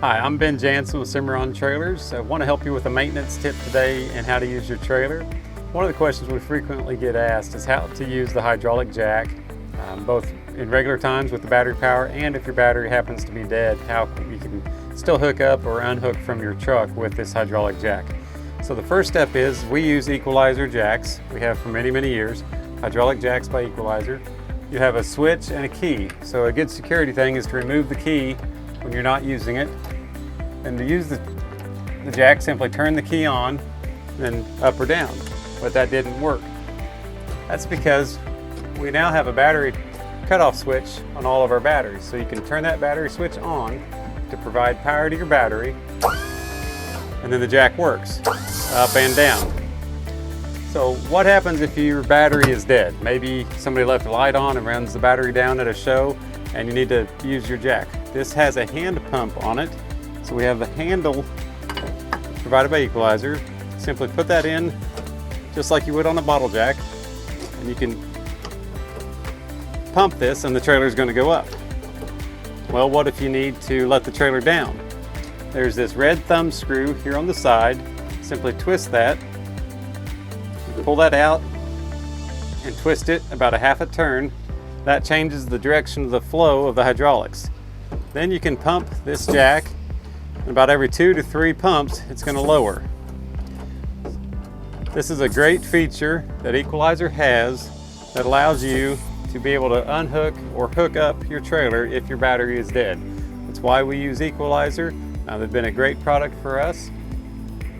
Hi, I'm Ben Jansen with Cimarron Trailers. I want to help you with a maintenance tip today and how to use your trailer. One of the questions we frequently get asked is how to use the hydraulic jack, both in regular times with the battery power and if your battery happens to be dead, how you can still hook up or unhook from your truck with this hydraulic jack. So the first step is we use Equalizer jacks. We have for many, many years. Hydraulic jacks by Equalizer. You have a switch and a key. So a good security thing is to remove the key when you're not using it. And to use the jack, simply turn the key on, then up or down. But that didn't work. That's because we now have a battery cutoff switch on all of our batteries. So you can turn that battery switch on to provide power to your battery, and then the jack works, up and down. So what happens if your battery is dead? Maybe somebody left a light on and runs the battery down at a show and you need to use your jack. This has a hand pump on it. So we have the handle provided by Equalizer. Simply put that in just like you would on a bottle jack, and you can pump this and the trailer is going to go up. Well, what if you need to let the trailer down? There's this red thumb screw here on the side. Simply twist that, pull that out and twist it about a half a turn. That changes the direction of the flow of the hydraulics. Then you can pump this jack, and about every 2 to 3 pumps it's going to lower. This is a great feature that Equalizer has that allows you to be able to unhook or hook up your trailer if your battery is dead. That's why we use Equalizer. They've been a great product for us.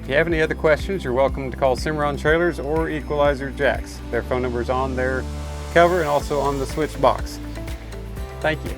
If you have any other questions, you're welcome to call Cimarron Trailers or Equalizer Jacks. Their phone number is on their cover and also on the switch box. Thank you.